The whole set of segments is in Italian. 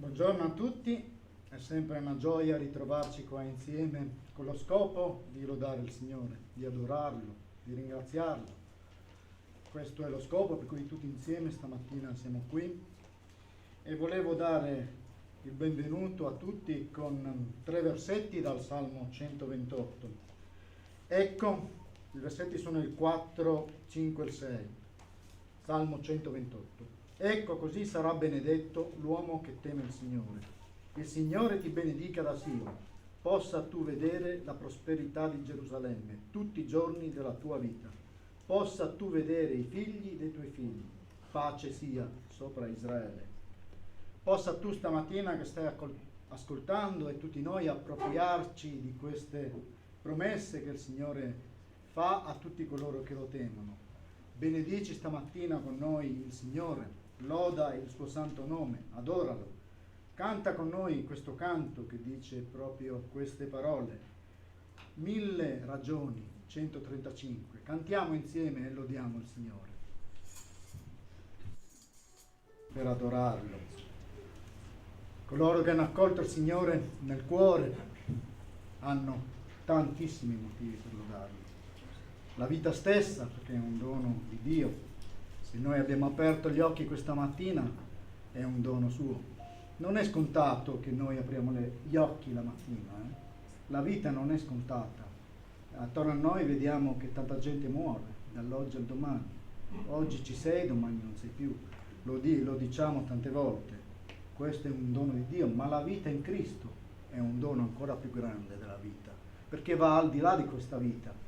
Buongiorno a tutti, è sempre una gioia ritrovarci qua insieme con lo scopo di lodare il Signore, di adorarlo, di ringraziarlo. Questo è lo scopo per cui tutti insieme stamattina siamo qui e volevo dare il benvenuto a tutti con 3 versetti dal Salmo 128. Ecco, i versetti sono il 4, 5 e 6, Salmo 128. Ecco, così sarà benedetto l'uomo che teme il Signore. Il Signore ti benedica da Sion, possa tu vedere la prosperità di Gerusalemme tutti i giorni della tua vita, possa tu vedere i figli dei tuoi figli, pace sia sopra Israele. Possa tu stamattina che stai ascoltando e tutti noi appropriarci di queste promesse che il Signore fa a tutti coloro che lo temono. Benedici stamattina con noi il Signore, loda il suo santo nome, adoralo. Canta con noi questo canto che dice proprio queste parole. 1000 ragioni, 135. Cantiamo insieme e lodiamo il Signore per adorarlo. Coloro che hanno accolto il Signore nel cuore hanno tantissimi motivi per lodarlo. La vita stessa, perché è un dono di Dio. Se noi abbiamo aperto gli occhi questa mattina, è un dono suo. Non è scontato che noi apriamo gli occhi la mattina. La vita non è scontata. Attorno a noi vediamo che tanta gente muore, dall'oggi al domani. Oggi ci sei, domani non sei più. Lo diciamo tante volte. Questo è un dono di Dio, ma la vita in Cristo è un dono ancora più grande della vita, perché va al di là di questa vita.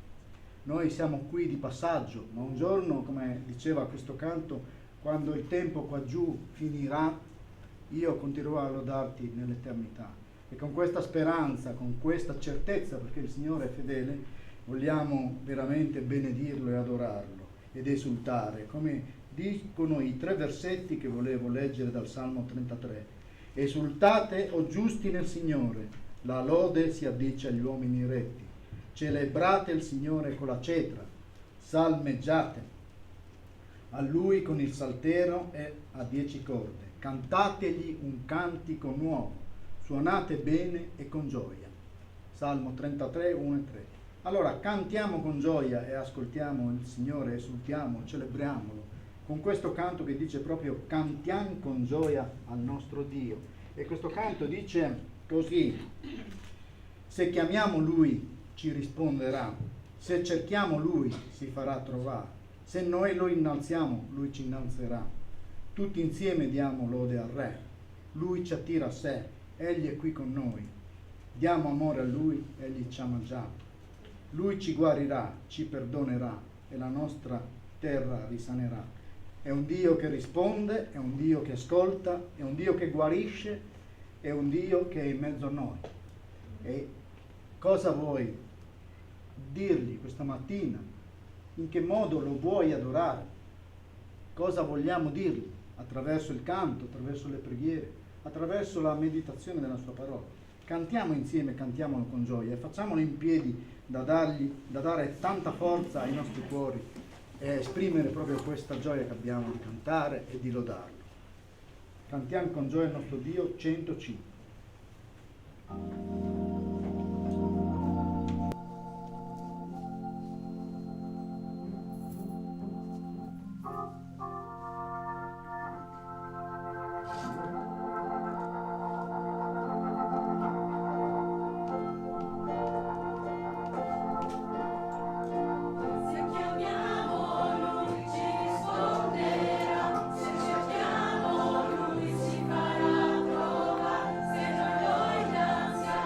Noi siamo qui di passaggio, ma un giorno, come diceva questo canto, quando il tempo qua giù finirà, io continuerò a lodarti nell'eternità. E con questa speranza, con questa certezza, perché il Signore è fedele, vogliamo veramente benedirlo e adorarlo ed esultare, come dicono i 3 versetti che volevo leggere dal Salmo 33. Esultate, o giusti nel Signore, la lode si addice agli uomini retti. Celebrate il Signore con la cetra, salmeggiate a Lui con il saltero e a 10 corde, cantategli un cantico nuovo, suonate bene e con gioia. Salmo 33, 1 e 3. Allora cantiamo con gioia e ascoltiamo il Signore, esultiamo, celebriamolo, con questo canto che dice proprio cantiamo con gioia al nostro Dio. E questo canto dice così: se chiamiamo Lui ci risponderà, se cerchiamo Lui si farà trovare, se noi lo innalziamo Lui ci innalzerà. Tutti insieme diamo lode al Re, Lui ci attira a sé, Egli è qui con noi, diamo amore a Lui, Egli ci ama già. Lui ci guarirà, ci perdonerà e la nostra terra risanerà. È un Dio che risponde, è un Dio che ascolta, è un Dio che guarisce, è un Dio che è in mezzo a noi. E cosa vuoi dirgli questa mattina? In che modo lo vuoi adorare? Cosa vogliamo dirgli? Attraverso il canto, attraverso le preghiere, attraverso la meditazione della sua parola. Cantiamo insieme, cantiamolo con gioia e facciamolo in piedi da dare tanta forza ai nostri cuori e esprimere proprio questa gioia che abbiamo di cantare e di lodarlo. Cantiamo con gioia il nostro Dio 105. Si farà trovare, se non lo innanzia,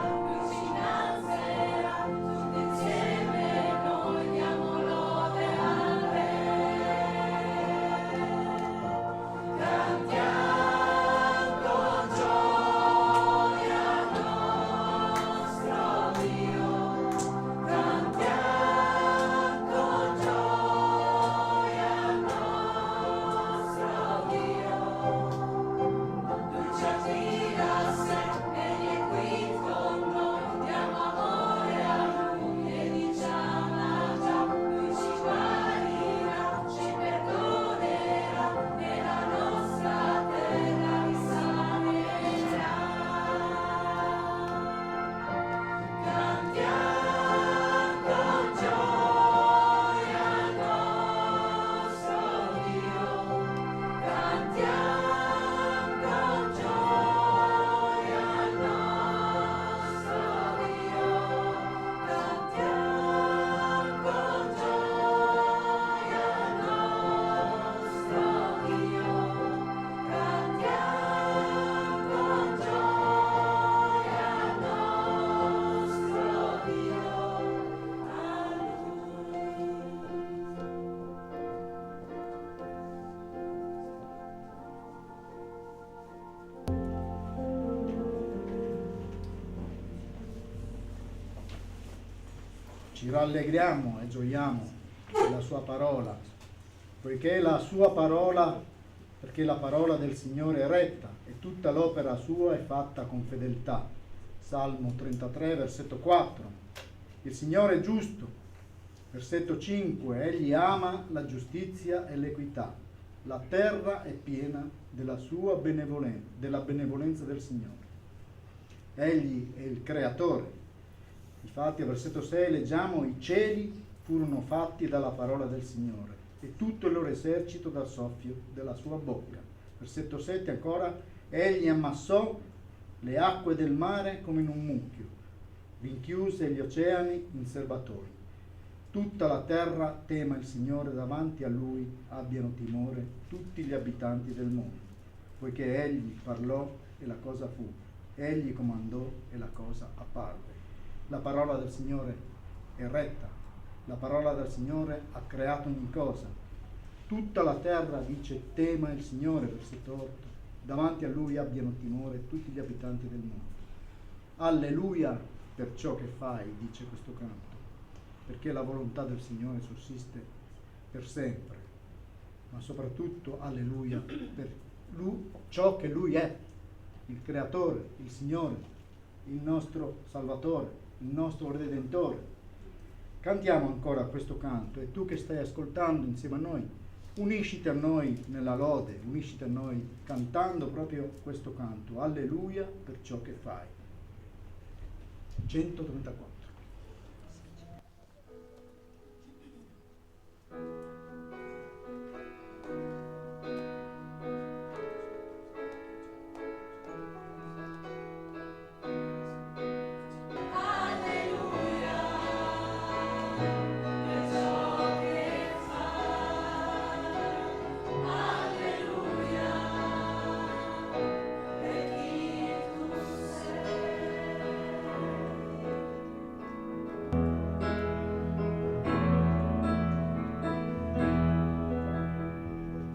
ci rallegriamo e gioiamo nella sua parola, poiché la sua parola, perché la parola del Signore è retta e tutta l'opera sua è fatta con fedeltà. Salmo 33, versetto 4. Il Signore è giusto. Versetto 5. Egli ama la giustizia e l'equità. La terra è piena della sua benevolenza, della benevolenza del Signore. Egli è il creatore. Infatti, al versetto 6 leggiamo: i cieli furono fatti dalla parola del Signore e tutto il loro esercito dal soffio della sua bocca. Versetto 7 ancora: egli ammassò le acque del mare come in un mucchio, rinchiuse gli oceani in serbatoi. Tutta la terra tema il Signore, davanti a lui abbiano timore tutti gli abitanti del mondo, poiché egli parlò e la cosa fu, egli comandò e la cosa apparve. La parola del Signore è retta, la parola del Signore ha creato ogni cosa. Tutta la terra, dice, tema il Signore, versetto 8, davanti a lui abbiano timore tutti gli abitanti del mondo. Alleluia per ciò che fai, dice questo canto, perché la volontà del Signore sussiste per sempre, ma soprattutto alleluia per ciò che lui è, il creatore, il Signore, il nostro Salvatore, il nostro Redentore. Cantiamo ancora questo canto e tu che stai ascoltando insieme a noi, unisciti a noi nella lode, unisciti a noi cantando proprio questo canto, alleluia per ciò che fai. 134.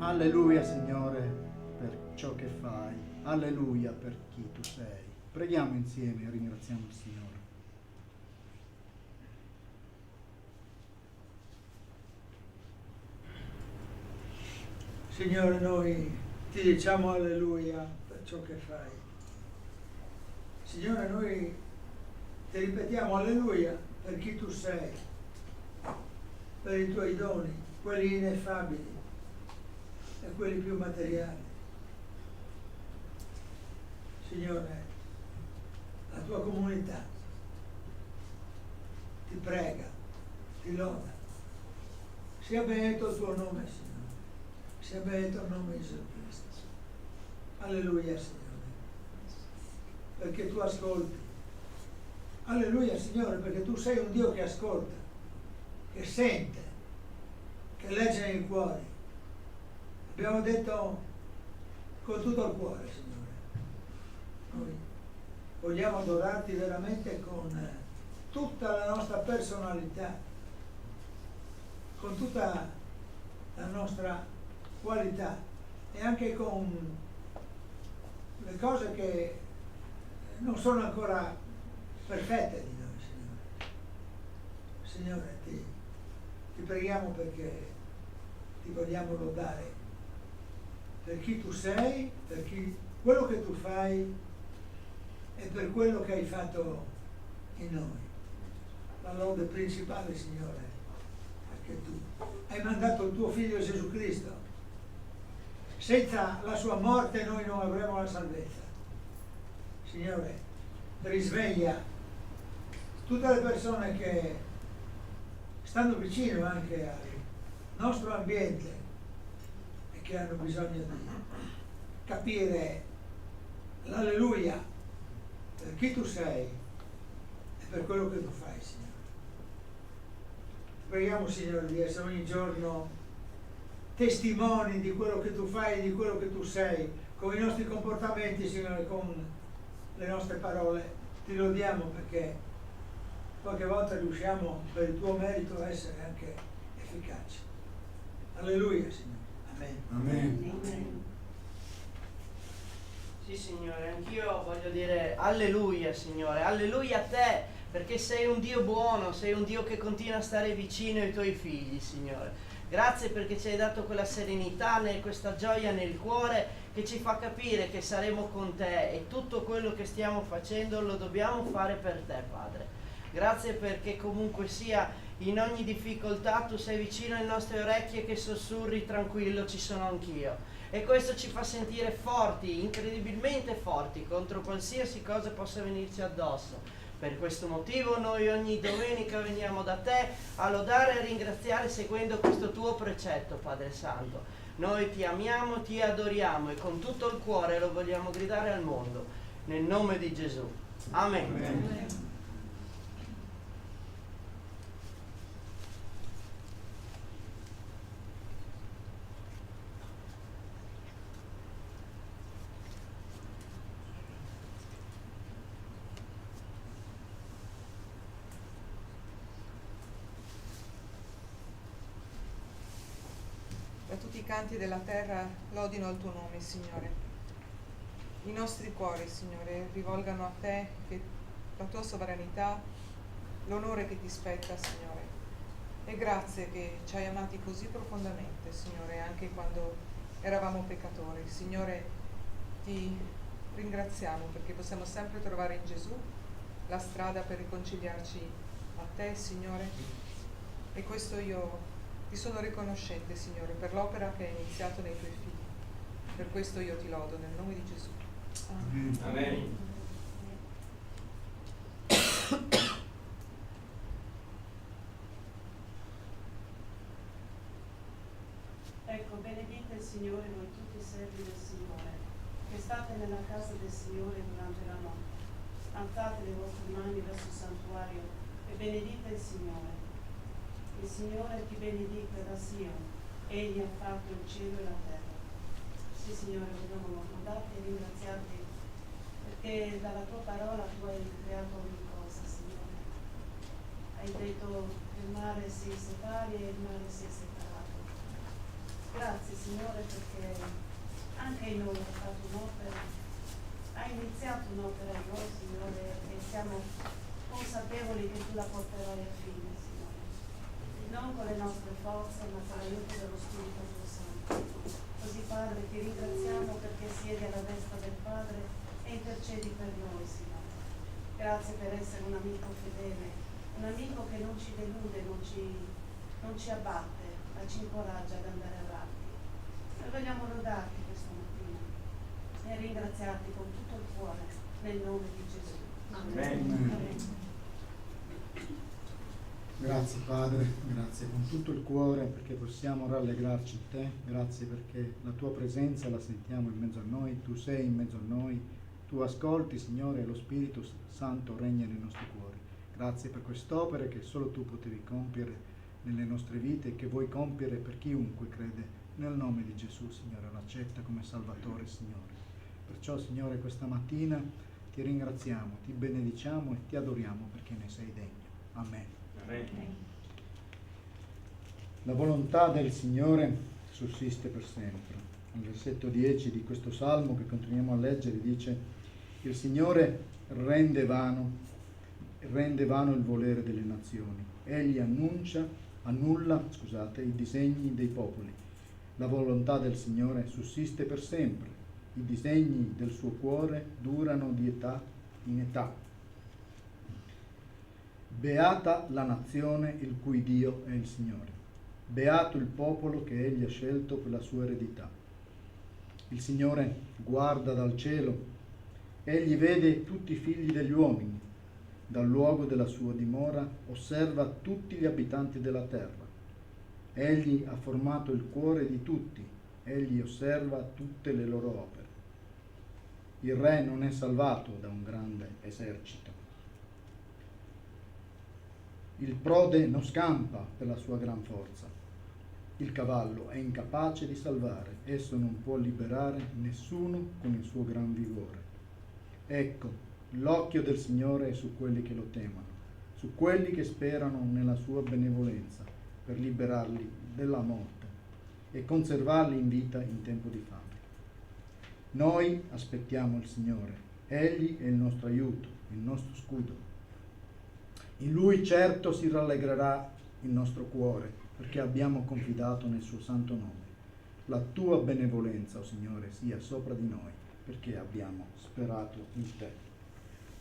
Alleluia Signore per ciò che fai, alleluia per chi tu sei. Preghiamo insieme e ringraziamo il Signore. Signore, noi ti diciamo alleluia per ciò che fai. Signore, noi ti ripetiamo alleluia per chi tu sei, per i tuoi doni, quelli ineffabili e quelli più materiali. Signore, la tua comunità ti prega, ti loda. Sia benedetto il tuo nome, Signore. Sia benedetto il nome di Gesù Cristo. Alleluia, Signore, perché tu ascolti. Alleluia, Signore, perché tu sei un Dio che ascolta, che sente, che legge nei cuori. Abbiamo detto con tutto il cuore, Signore. Noi vogliamo adorarti veramente con tutta la nostra personalità, con tutta la nostra qualità e anche con le cose che non sono ancora perfette di noi, Signore. Signore, ti preghiamo perché ti vogliamo lodare per chi tu sei, per quello che tu fai e per quello che hai fatto in noi. La lode principale, Signore, perché tu hai mandato il tuo Figlio Gesù Cristo. Senza la sua morte noi non avremo la salvezza. Signore, risveglia tutte le persone che stanno vicino anche al nostro ambiente e che hanno bisogno di capire l'alleluia per chi tu sei e per quello che tu fai, Signore. Preghiamo, Signore, di essere ogni giorno testimoni di quello che tu fai e di quello che tu sei, con i nostri comportamenti, Signore, con le nostre parole. Ti lodiamo perché qualche volta riusciamo per il tuo merito a essere anche efficaci. Alleluia, Signore. Amen. Amen. Amen. Sì, Signore, anch'io voglio dire alleluia, Signore, alleluia a te perché sei un Dio buono, sei un Dio che continua a stare vicino ai tuoi figli, Signore. Grazie perché ci hai dato quella serenità, questa gioia nel cuore che ci fa capire che saremo con te e tutto quello che stiamo facendo lo dobbiamo fare per te, Padre. Grazie perché comunque sia in ogni difficoltà tu sei vicino alle nostre orecchie che sussurri tranquillo, ci sono anch'io. E questo ci fa sentire forti, incredibilmente forti contro qualsiasi cosa possa venirci addosso. Per questo motivo noi ogni domenica veniamo da te a lodare e a ringraziare seguendo questo tuo precetto, Padre Santo. Noi ti amiamo, ti adoriamo e con tutto il cuore lo vogliamo gridare al mondo. Nel nome di Gesù. Amen. Amen. Da tutti i canti della terra lodino il tuo nome, Signore. I nostri cuori, Signore, rivolgano a te che la tua sovranità, l'onore che ti spetta, Signore. E grazie che ci hai amati così profondamente, Signore, anche quando eravamo peccatori. Signore, ti ringraziamo perché possiamo sempre trovare in Gesù la strada per riconciliarci a te, Signore. E questo io ti sono riconoscente, Signore, per l'opera che hai iniziato nei tuoi figli. Per questo io ti lodo nel nome di Gesù. Amen. Amen. Ecco, benedite il Signore voi tutti i servi del Signore, che state nella casa del Signore durante la notte. Alzate le vostre mani verso il santuario e benedite il Signore. Il Signore ti benedica da Sion, Egli ha fatto il cielo e la terra. Sì, Signore, vogliamo lodarti e ringraziarti perché dalla tua parola tu hai creato ogni cosa, Signore. Hai detto che il mare si separi e il mare si è separato. Grazie, Signore, perché anche in noi hai fatto un'opera, hai iniziato un'opera in noi, Signore, e siamo consapevoli che tu la porterai a fine, Signore. Non con le nostre forze, ma con l'aiuto dello Spirito tuo Santo. Così, Padre, ti ringraziamo perché siedi alla destra del Padre e intercedi per noi, Signore. Grazie per essere un amico fedele, un amico che non ci delude, non ci abbatte, ma ci incoraggia ad andare avanti. Noi vogliamo lodarti questa mattina e ringraziarti con tutto il cuore nel nome di Gesù. Amen. Amen. Grazie Padre, grazie con tutto il cuore perché possiamo rallegrarci in te, grazie perché la tua presenza la sentiamo in mezzo a noi, tu sei in mezzo a noi, tu ascolti Signore e lo Spirito Santo regna nei nostri cuori. Grazie per quest'opera che solo tu potevi compiere nelle nostre vite e che vuoi compiere per chiunque crede nel nome di Gesù, Signore, l'accetta come Salvatore, Signore. Perciò Signore questa mattina ti ringraziamo, ti benediciamo e ti adoriamo perché ne sei degno. Amen. La volontà del Signore sussiste per sempre. Al versetto 10 di questo salmo che continuiamo a leggere dice: il Signore rende vano il volere delle nazioni. Egli annulla i disegni dei popoli. La volontà del Signore sussiste per sempre. I disegni del suo cuore durano di età in età. Beata la nazione il cui Dio è il Signore. Beato il popolo che egli ha scelto per la sua eredità. Il Signore guarda dal cielo, egli vede tutti i figli degli uomini. Dal luogo della sua dimora osserva tutti gli abitanti della terra. Egli ha formato il cuore di tutti, egli osserva tutte le loro opere. Il re non è salvato da un grande esercito. Il prode non scampa per la sua gran forza. Il cavallo è incapace di salvare, esso non può liberare nessuno con il suo gran vigore. Ecco, l'occhio del Signore è su quelli che lo temono, su quelli che sperano nella sua benevolenza, per liberarli dalla morte e conservarli in vita in tempo di fame. Noi aspettiamo il Signore, egli è il nostro aiuto, il nostro scudo. In Lui certo si rallegrerà il nostro cuore, perché abbiamo confidato nel suo santo nome. La tua benevolenza, o Signore, sia sopra di noi, perché abbiamo sperato in te.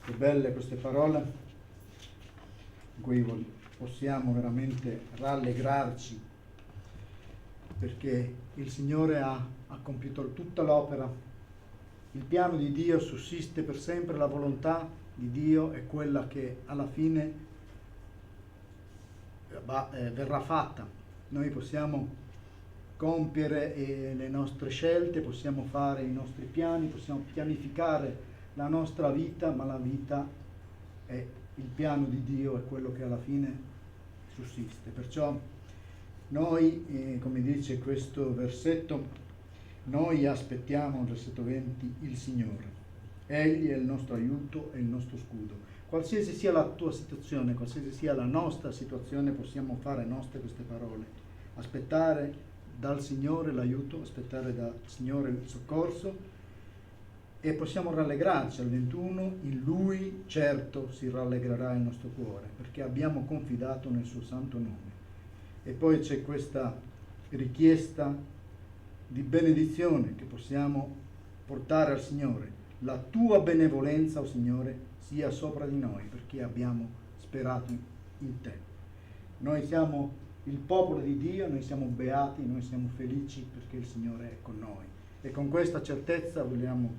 Che belle queste parole, in cui possiamo veramente rallegrarci, perché il Signore ha compiuto tutta l'opera. Il piano di Dio sussiste per sempre, la volontà di Dio è quella che alla fine verrà fatta. Noi possiamo compiere le nostre scelte, possiamo fare i nostri piani, possiamo pianificare la nostra vita, ma la vita è il piano di Dio, è quello che alla fine sussiste. Perciò noi, come dice questo versetto, noi aspettiamo, versetto 20, il Signore. Egli è il nostro aiuto e il nostro scudo. Qualsiasi sia la tua situazione, qualsiasi sia la nostra situazione, possiamo fare nostre queste parole. Aspettare dal Signore l'aiuto, aspettare dal Signore il soccorso, e possiamo rallegrarci al 21, in Lui certo si rallegrerà il nostro cuore, perché abbiamo confidato nel suo santo nome. E poi c'è questa richiesta di benedizione che possiamo portare al Signore. La tua benevolenza, o Signore, sia sopra di noi, perché abbiamo sperato in te. Noi siamo il popolo di Dio, noi siamo beati, noi siamo felici perché il Signore è con noi. E con questa certezza vogliamo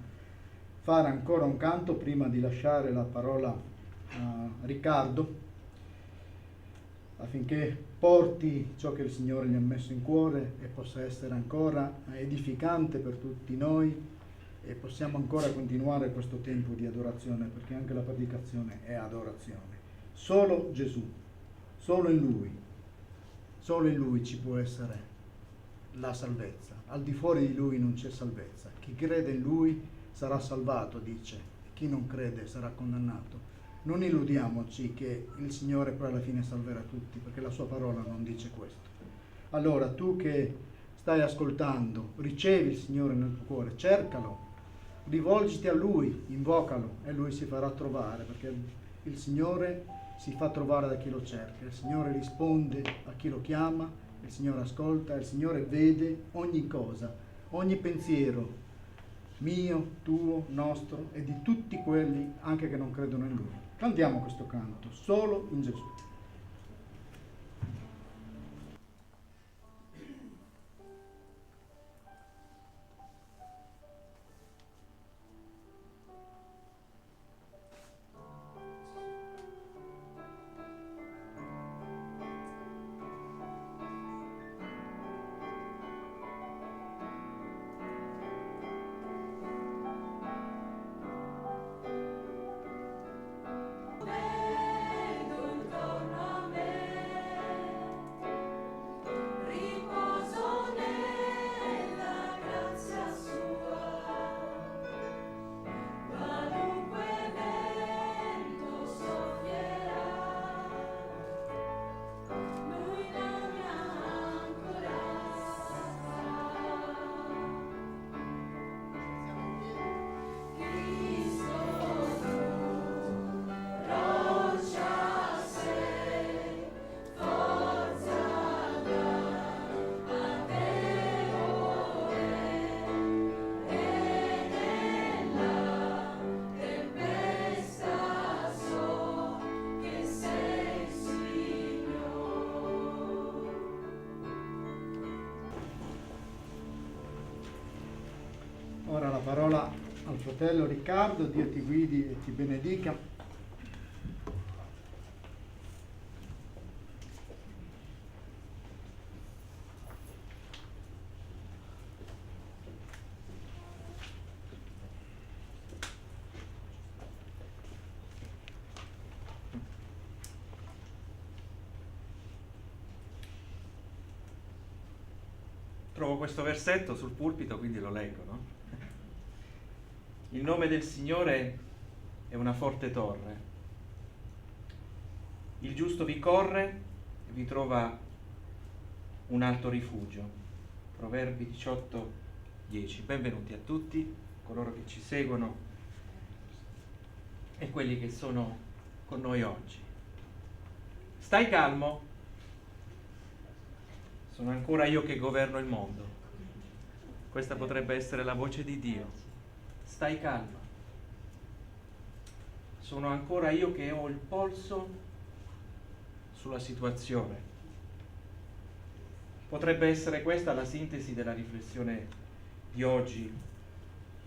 fare ancora un canto prima di lasciare la parola a Riccardo, affinché porti ciò che il Signore gli ha messo in cuore e possa essere ancora edificante per tutti noi, e possiamo ancora continuare questo tempo di adorazione, perché anche la predicazione è adorazione. Solo Gesù, solo in Lui ci può essere la salvezza. Al di fuori di Lui non c'è salvezza. Chi crede in Lui sarà salvato, dice. Chi non crede sarà condannato. Non illudiamoci che il Signore poi alla fine salverà tutti, perché la sua parola non dice questo. Allora, tu che stai ascoltando, ricevi il Signore nel tuo cuore, cercalo, rivolgiti a Lui, invocalo, e Lui si farà trovare, perché il Signore si fa trovare da chi lo cerca, il Signore risponde a chi lo chiama, il Signore ascolta, il Signore vede ogni cosa, ogni pensiero mio, tuo, nostro e di tutti quelli anche che non credono in Lui. Cantiamo questo canto, solo in Gesù. Ora la parola al fratello Riccardo. Dio ti guidi e ti benedica. Trovo questo versetto sul pulpito, quindi lo leggo, no? Il nome del Signore è una forte torre. Il giusto vi corre e vi trova un alto rifugio. Proverbi 18:10. Benvenuti a tutti coloro che ci seguono e quelli che sono con noi oggi. Stai calmo, sono ancora io che governo il mondo. Questa potrebbe essere la voce di Dio. Stai calma, sono ancora io che ho il polso sulla situazione. Potrebbe essere questa la sintesi della riflessione di oggi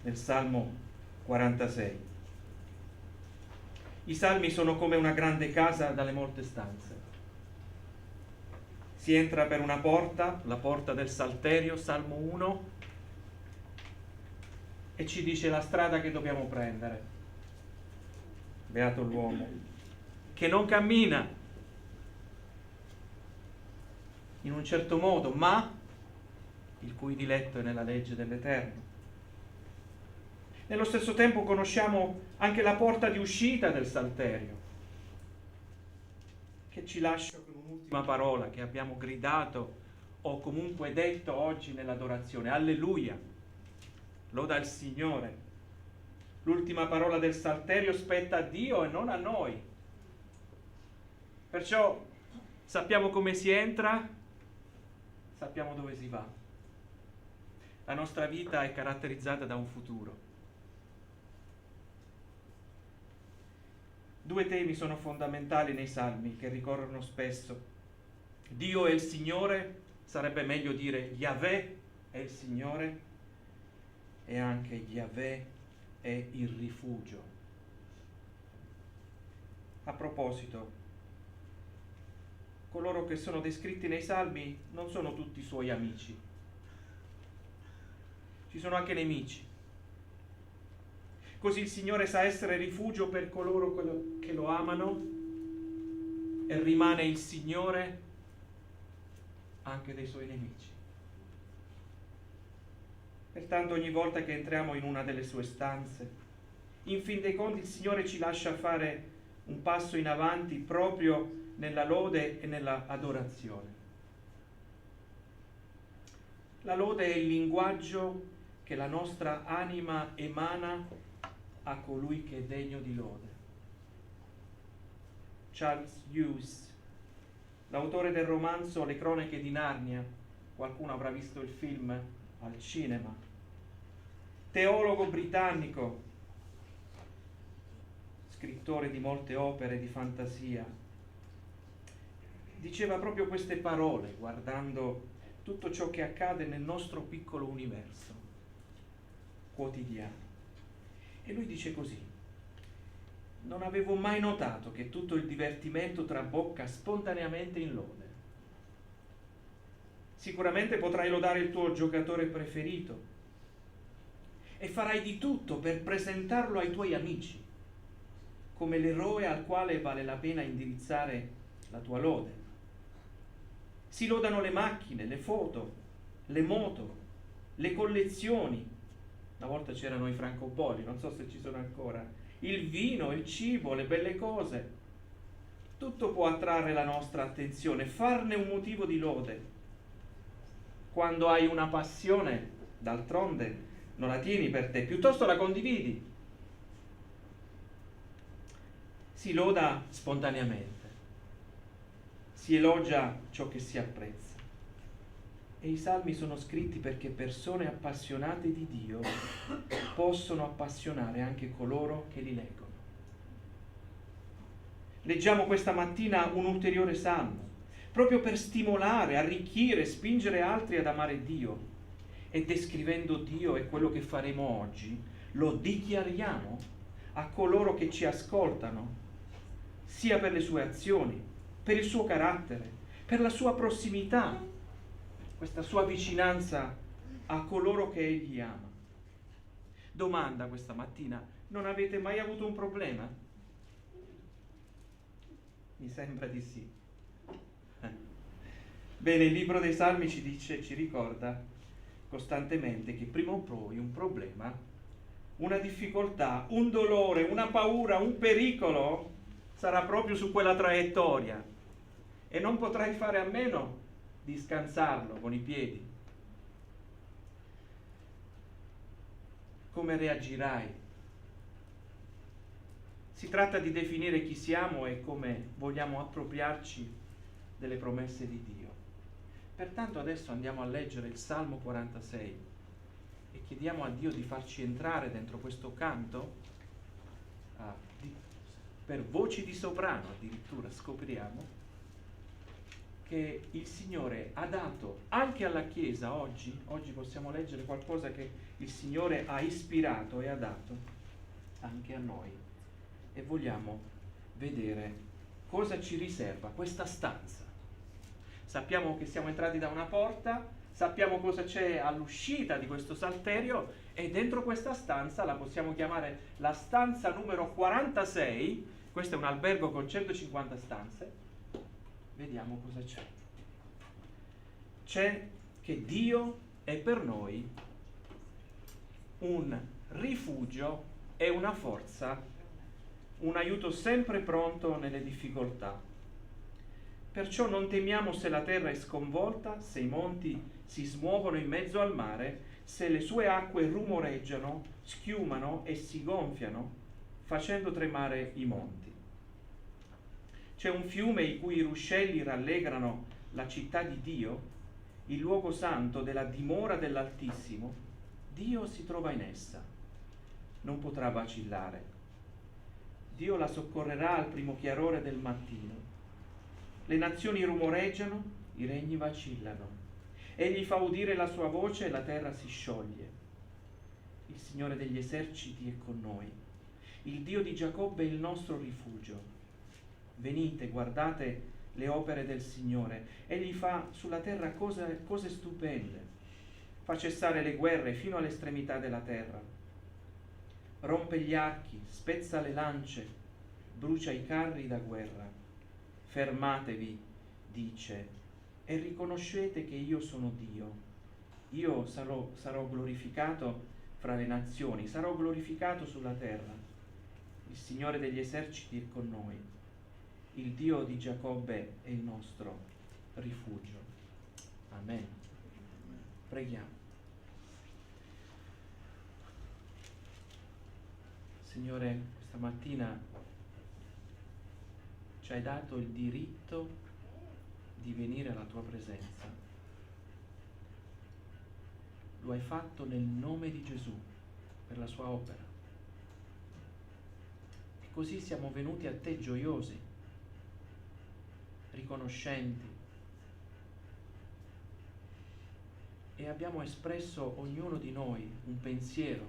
nel Salmo 46. I salmi sono come una grande casa dalle molte stanze. Si entra per una porta, la porta del Salterio, Salmo 1, e ci dice la strada che dobbiamo prendere. Beato l'uomo che non cammina in un certo modo, ma il cui diletto è nella legge dell'Eterno. Nello stesso tempo conosciamo anche la porta di uscita del Salterio, che ci lascia con un'ultima parola che abbiamo gridato o comunque detto oggi nell'adorazione. Alleluia! Loda il Signore. L'ultima parola del Salterio spetta a Dio e non a noi. Perciò sappiamo come si entra, sappiamo dove si va. La nostra vita è caratterizzata da un futuro. Due temi sono fondamentali nei Salmi che ricorrono spesso. Dio è il Signore, sarebbe meglio dire Yahweh è il Signore, e anche Yahweh è il rifugio. A proposito, coloro che sono descritti nei Salmi non sono tutti suoi amici. Ci sono anche nemici. Così il Signore sa essere rifugio per coloro che lo amano e rimane il Signore anche dei suoi nemici. Pertanto ogni volta che entriamo in una delle sue stanze, in fin dei conti il Signore ci lascia fare un passo in avanti proprio nella lode e nella adorazione. La lode è il linguaggio che la nostra anima emana a colui che è degno di lode. Charles Hughes, l'autore del romanzo Le cronache di Narnia, qualcuno avrà visto il film al cinema, teologo britannico, scrittore di molte opere di fantasia, diceva proprio queste parole guardando tutto ciò che accade nel nostro piccolo universo quotidiano. E lui dice così: non avevo mai notato che tutto il divertimento trabocca spontaneamente in lode. Sicuramente potrai lodare il tuo giocatore preferito e farai di tutto per presentarlo ai tuoi amici come l'eroe al quale vale la pena indirizzare la tua lode. Si lodano le macchine, le foto, le moto, le collezioni. Una volta c'erano i francobolli, non so se ci sono ancora. Il vino, il cibo, le belle cose. Tutto può attrarre la nostra attenzione, farne un motivo di lode. Quando hai una passione, d'altronde, non la tieni per te, piuttosto la condividi. Si loda spontaneamente, si elogia ciò che si apprezza. E i salmi sono scritti perché persone appassionate di Dio possono appassionare anche coloro che li leggono. Leggiamo questa mattina un ulteriore salmo, proprio per stimolare, arricchire, spingere altri ad amare Dio. E descrivendo Dio e quello che faremo oggi, lo dichiariamo a coloro che ci ascoltano, sia per le sue azioni, per il suo carattere, per la sua prossimità, questa sua vicinanza a coloro che egli ama. Domanda questa mattina: non avete mai avuto un problema? Mi sembra di sì. Bene, il libro dei Salmi ci ricorda costantemente che prima o poi un problema, una difficoltà, un dolore, una paura, un pericolo sarà proprio su quella traiettoria e non potrai fare a meno di scansarlo con i piedi. Come reagirai? Si tratta di definire chi siamo e come vogliamo appropriarci delle promesse di Dio. Pertanto adesso andiamo a leggere il Salmo 46 e chiediamo a Dio di farci entrare dentro questo canto per voci di soprano. Addirittura scopriamo che il Signore ha dato anche alla Chiesa oggi possiamo leggere qualcosa che il Signore ha ispirato e ha dato anche a noi, e vogliamo vedere cosa ci riserva questa stanza. Sappiamo che siamo entrati da una porta, sappiamo cosa c'è all'uscita di questo salterio, e dentro questa stanza la possiamo chiamare la stanza numero 46. Questo è un albergo con 150 stanze. Vediamo cosa c'è. C'è che Dio è per noi un rifugio e una forza, un aiuto sempre pronto nelle difficoltà. Perciò non temiamo se la terra è sconvolta, se i monti si smuovono in mezzo al mare, se le sue acque rumoreggiano, schiumano e si gonfiano, facendo tremare i monti. C'è un fiume i cui ruscelli rallegrano la città di Dio, il luogo santo della dimora dell'Altissimo. Dio si trova in essa, non potrà vacillare. Dio la soccorrerà al primo chiarore del mattino. Le nazioni rumoreggiano, i regni vacillano. Egli fa udire la sua voce e la terra si scioglie. Il Signore degli eserciti è con noi. Il Dio di Giacobbe è il nostro rifugio. Venite, guardate le opere del Signore. Egli fa sulla terra cose stupende. Fa cessare le guerre fino all'estremità della terra. Rompe gli archi, spezza le lance, brucia i carri da guerra. Fermatevi, dice, e riconoscete che io sono Dio. Io sarò glorificato fra le nazioni, sarò glorificato sulla terra. Il Signore degli eserciti è con noi. Il Dio di Giacobbe è il nostro rifugio. Amen. Preghiamo. Signore, questa mattina ci hai dato il diritto di venire alla tua presenza. Lo hai fatto nel nome di Gesù, per la sua opera. E così siamo venuti a te gioiosi, riconoscenti, e abbiamo espresso ognuno di noi un pensiero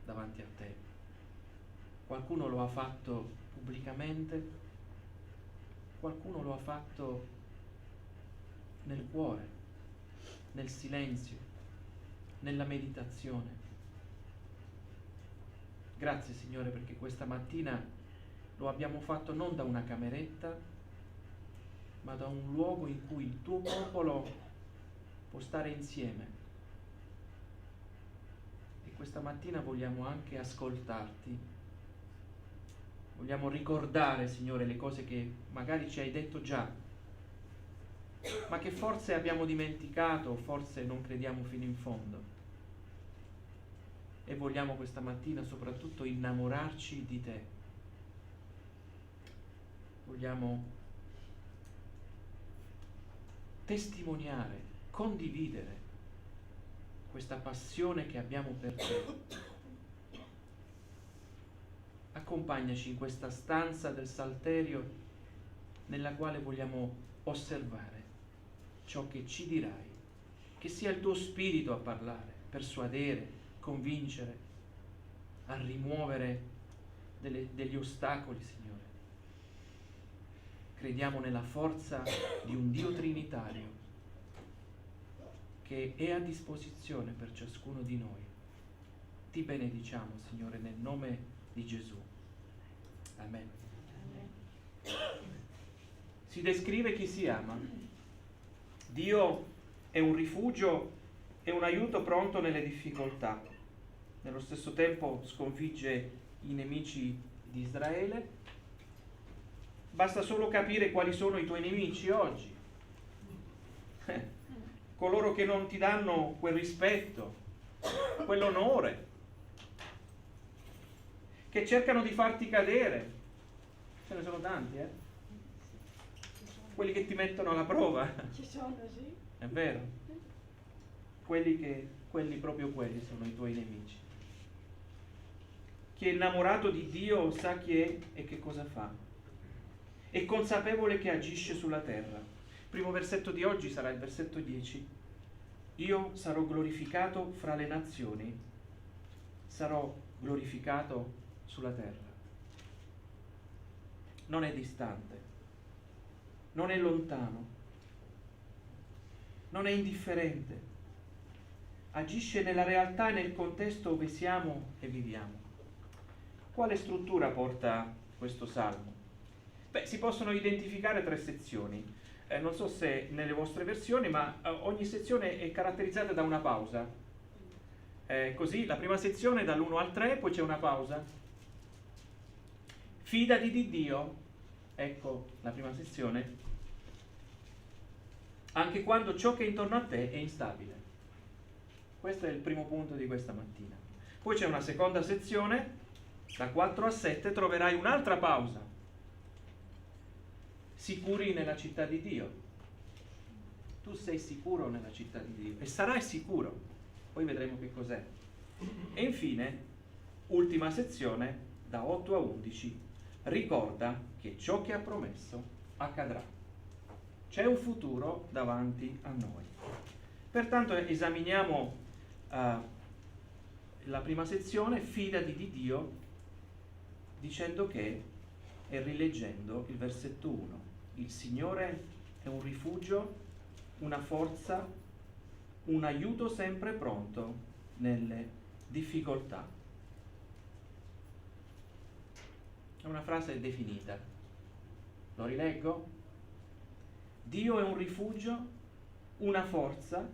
davanti a te. Qualcuno lo ha fatto pubblicamente, qualcuno lo ha fatto nel cuore, nel silenzio, nella meditazione. Grazie Signore, perché questa mattina lo abbiamo fatto non da una cameretta, ma da un luogo in cui il tuo popolo può stare insieme. E questa mattina vogliamo anche ascoltarti. Vogliamo ricordare, Signore, le cose che magari ci hai detto già, ma che forse abbiamo dimenticato o forse non crediamo fino in fondo. E vogliamo questa mattina soprattutto innamorarci di te. Vogliamo testimoniare, condividere questa passione che abbiamo per te. Accompagnaci in questa stanza del Salterio nella quale vogliamo osservare ciò che ci dirai, che sia il tuo spirito a parlare, persuadere, convincere, a rimuovere degli ostacoli, Signore. Crediamo nella forza di un Dio trinitario che è a disposizione per ciascuno di noi. Ti benediciamo, Signore, nel nome di Gesù. Amen. Si descrive chi si ama. Dio è un rifugio e un aiuto pronto nelle difficoltà. Nello stesso tempo sconfigge i nemici di Israele. Basta solo capire quali sono i tuoi nemici oggi. Coloro che non ti danno quel rispetto, quell'onore, che cercano di farti cadere. Ce ne sono tanti, quelli che ti mettono alla prova. Ci sono, sì. È vero. Proprio quelli sono i tuoi nemici. Chi è innamorato di Dio sa chi è e che cosa fa. È consapevole che agisce sulla terra. Il primo versetto di oggi sarà il versetto 10. Io sarò glorificato fra le nazioni, sarò glorificato sulla terra. Non è distante, non è lontano, non è indifferente, agisce nella realtà e nel contesto dove siamo e viviamo. Quale struttura porta questo salmo? Si possono identificare 3 sezioni. Non so se nelle vostre versioni, ma ogni sezione è caratterizzata da una pausa. Così, la prima sezione dall'1 al 3, poi c'è una pausa. Fidati di Dio, ecco la prima sezione, anche quando ciò che è intorno a te è instabile. Questo è il primo punto di questa mattina. Poi c'è una seconda sezione, da 4 a 7 troverai un'altra pausa. Sicuri nella città di Dio. Tu sei sicuro nella città di Dio e sarai sicuro. Poi vedremo che cos'è. E infine, ultima sezione, da 8 a 11, ricorda che ciò che ha promesso accadrà. C'è un futuro davanti a noi. Pertanto esaminiamo la prima sezione, fidati di Dio, dicendo che, e rileggendo il versetto 1, il Signore è un rifugio, una forza, un aiuto sempre pronto nelle difficoltà. È una frase definita. Lo rileggo? Dio è un rifugio, una forza,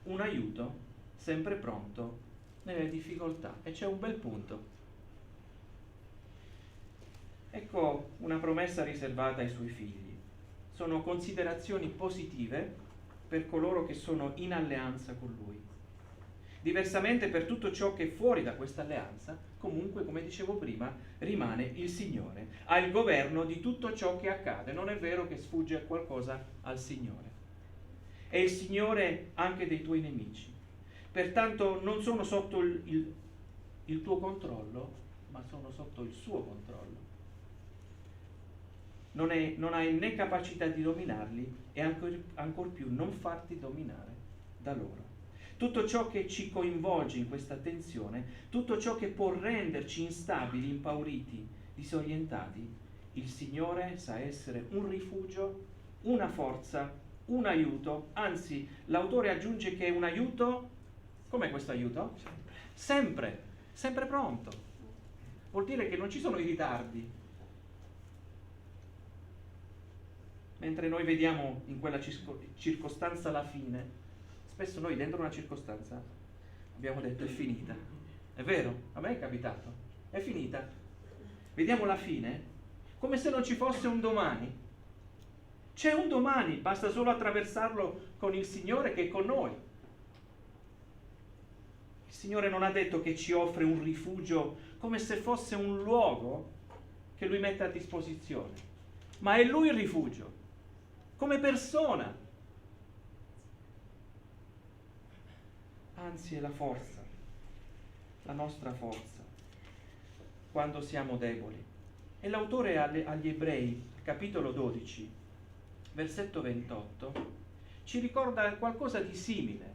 un aiuto sempre pronto nelle difficoltà. E c'è un bel punto. Ecco una promessa riservata ai suoi figli. Sono considerazioni positive per coloro che sono in alleanza con Lui. Diversamente, per tutto ciò che è fuori da questa alleanza, comunque, come dicevo prima, rimane il Signore. Ha il governo di tutto ciò che accade. Non è vero che sfugge qualcosa al Signore. È il Signore anche dei tuoi nemici. Pertanto non sono sotto il tuo controllo, ma sono sotto il suo controllo. Non hai né capacità di dominarli e ancor più non farti dominare da loro. Tutto ciò che ci coinvolge in questa tensione, tutto ciò che può renderci instabili, impauriti, disorientati, il Signore sa essere un rifugio, una forza, un aiuto. Anzi, l'autore aggiunge che è un aiuto. Com'è questo aiuto? Sempre pronto. Vuol dire che non ci sono i ritardi. Mentre noi vediamo in quella circostanza la fine, spesso noi dentro una circostanza abbiamo detto è finita. È vero? A me è capitato. È finita. Vediamo la fine come se non ci fosse un domani. C'è un domani, basta solo attraversarlo con il Signore che è con noi. Il Signore non ha detto che ci offre un rifugio come se fosse un luogo che Lui mette a disposizione, ma è Lui il rifugio, come persona. Anzi, è la forza, la nostra forza, quando siamo deboli. E l'autore agli Ebrei, capitolo 12, versetto 28, ci ricorda qualcosa di simile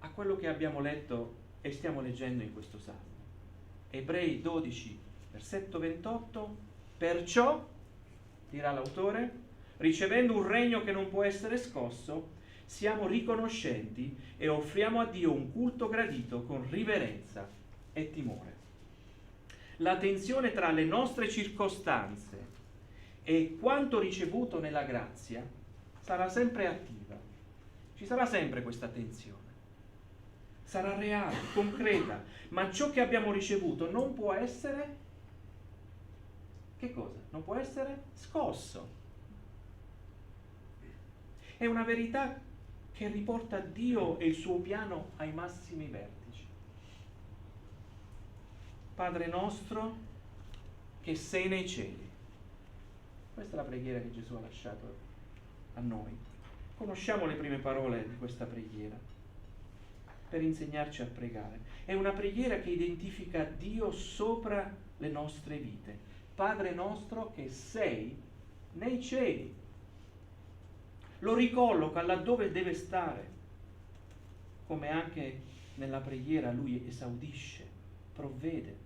a quello che abbiamo letto e stiamo leggendo in questo salmo. Ebrei 12, versetto 28, perciò, dirà l'autore, ricevendo un regno che non può essere scosso, siamo riconoscenti e offriamo a Dio un culto gradito con riverenza e timore. La tensione tra le nostre circostanze e quanto ricevuto nella grazia sarà sempre attiva. Ci sarà sempre questa tensione. Sarà reale, concreta, ma ciò che abbiamo ricevuto non può essere, che cosa? Non può essere scosso. È una verità che riporta Dio e il suo piano ai massimi vertici. Padre nostro che sei nei cieli. Questa è la preghiera che Gesù ha lasciato a noi. Conosciamo le prime parole di questa preghiera per insegnarci a pregare. È una preghiera che identifica Dio sopra le nostre vite. Padre nostro che sei nei cieli. Lo ricolloca laddove deve stare, come anche nella preghiera lui esaudisce, provvede,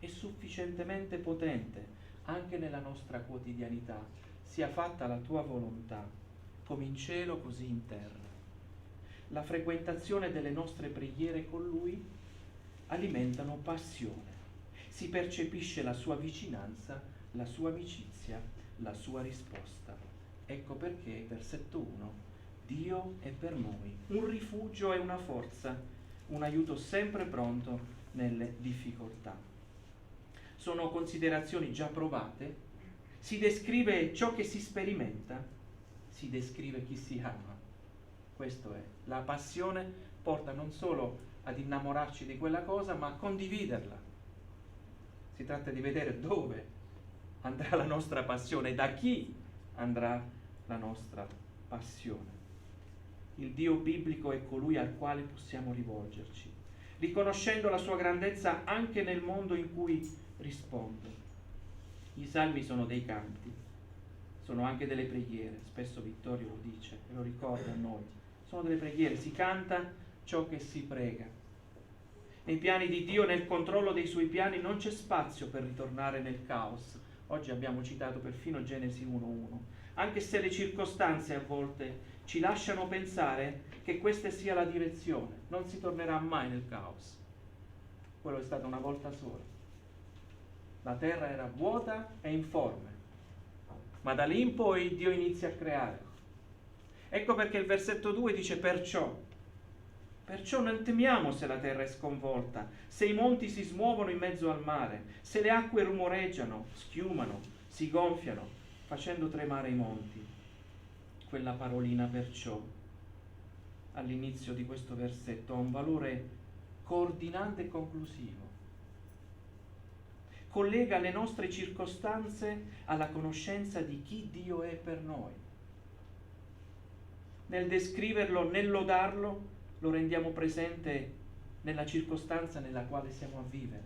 è sufficientemente potente anche nella nostra quotidianità. Sia fatta la tua volontà, come in cielo così in terra. La frequentazione delle nostre preghiere con lui alimentano passione. Si percepisce la sua vicinanza, la sua amicizia, la sua risposta. Ecco perché, versetto 1, Dio è per noi un rifugio e una forza, un aiuto sempre pronto nelle difficoltà. Sono considerazioni già provate, si descrive ciò che si sperimenta, si descrive chi si ama. Questo è, la passione porta non solo ad innamorarci di quella cosa, ma a condividerla. Si tratta di vedere dove andrà la nostra passione, da chi andrà la nostra passione. Il Dio biblico è colui al quale possiamo rivolgerci, riconoscendo la sua grandezza anche nel mondo in cui risponde. I salmi sono dei canti, sono anche delle preghiere, spesso Vittorio lo dice e lo ricorda a noi. Sono delle preghiere, si canta ciò che si prega. Nei piani di Dio, nel controllo dei suoi piani, non c'è spazio per ritornare nel caos. Oggi abbiamo citato perfino Genesi 1:1. Anche se le circostanze a volte ci lasciano pensare che questa sia la direzione, non si tornerà mai nel caos. Quello è stato una volta sola. La terra era vuota e informe, ma da lì in poi Dio inizia a creare. Ecco perché il versetto 2 dice perciò non temiamo se la terra è sconvolta, se i monti si smuovono in mezzo al mare, se le acque rumoreggiano, schiumano, si gonfiano, facendo tremare i monti. Quella parolina perciò all'inizio di questo versetto ha un valore coordinante e conclusivo. Collega le nostre circostanze alla conoscenza di chi Dio è per noi. Nel descriverlo, nel lodarlo, lo rendiamo presente nella circostanza nella quale siamo a vivere.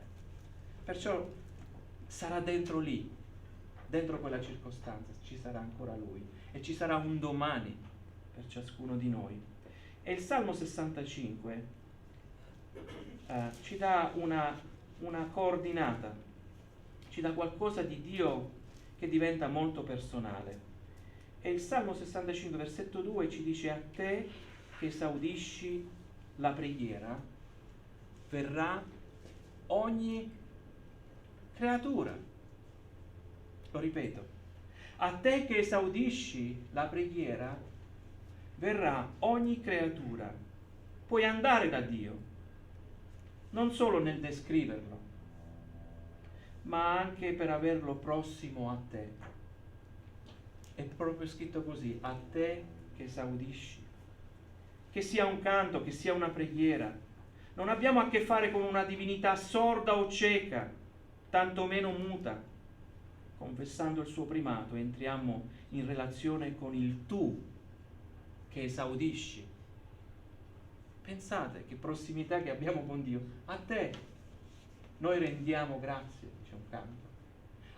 Perciò sarà dentro lì, dentro quella circostanza ci sarà ancora Lui e ci sarà un domani per ciascuno di noi. E il Salmo 65 ci dà una coordinata, ci dà qualcosa di Dio che diventa molto personale. E il Salmo 65 versetto 2 ci dice: a te che esaudisci la preghiera verrà ogni creatura. Lo ripeto, a te che esaudisci la preghiera verrà ogni creatura. Puoi andare da Dio, non solo nel descriverlo, ma anche per averlo prossimo a te. È proprio scritto così: a te che esaudisci. Che sia un canto, che sia una preghiera. Non abbiamo a che fare con una divinità sorda o cieca, tantomeno muta. Confessando il suo primato entriamo in relazione con il tu che esaudisci. Pensate che prossimità che abbiamo con Dio. A te noi rendiamo grazie, dice un canto.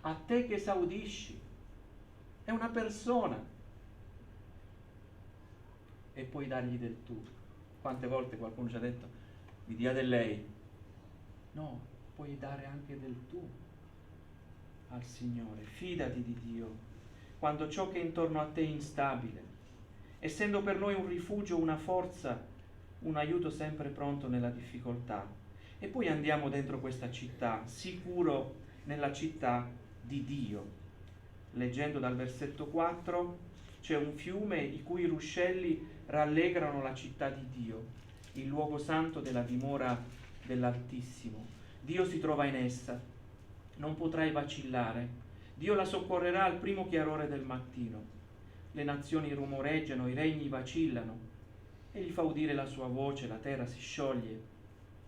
A te che esaudisci. È una persona. E puoi dargli del tu. Quante volte qualcuno ci ha detto: mi dia del lei. No, puoi dare anche del tu al Signore. Fidati di Dio quando ciò che è intorno a te è instabile, essendo per noi un rifugio, una forza, un aiuto sempre pronto nella difficoltà. E poi andiamo dentro questa città, sicuro nella città di Dio. Leggendo dal versetto 4, c'è un fiume i cui ruscelli rallegrano la città di Dio, il luogo santo della dimora dell'Altissimo. Dio si trova in essa, non potrai vacillare. Dio la soccorrerà al primo chiarore del mattino. Le nazioni rumoreggiano, i regni vacillano. Egli fa udire la sua voce, la terra si scioglie.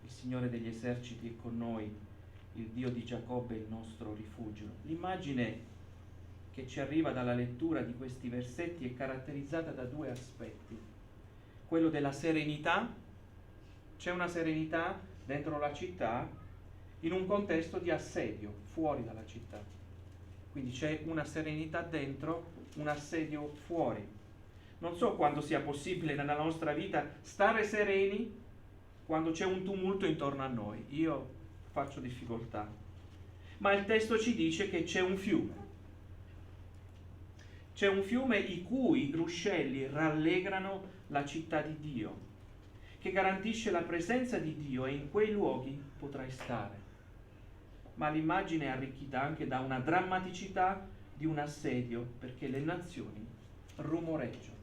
Il Signore degli eserciti è con noi. il Dio di Giacobbe è il nostro rifugio. L'immagine che ci arriva dalla lettura di questi versetti è caratterizzata da due aspetti. Quello della serenità, c'è una serenità dentro la città in un contesto di assedio, fuori dalla città. Quindi c'è una serenità dentro, un assedio fuori. Non so quando sia possibile nella nostra vita stare sereni quando c'è un tumulto intorno a noi. Io faccio difficoltà. Ma il testo ci dice che c'è un fiume. C'è un fiume i cui ruscelli rallegrano la città di Dio, che garantisce la presenza di Dio e in quei luoghi potrai stare. Ma l'immagine è arricchita anche da una drammaticità di un assedio, perché le nazioni rumoreggiano.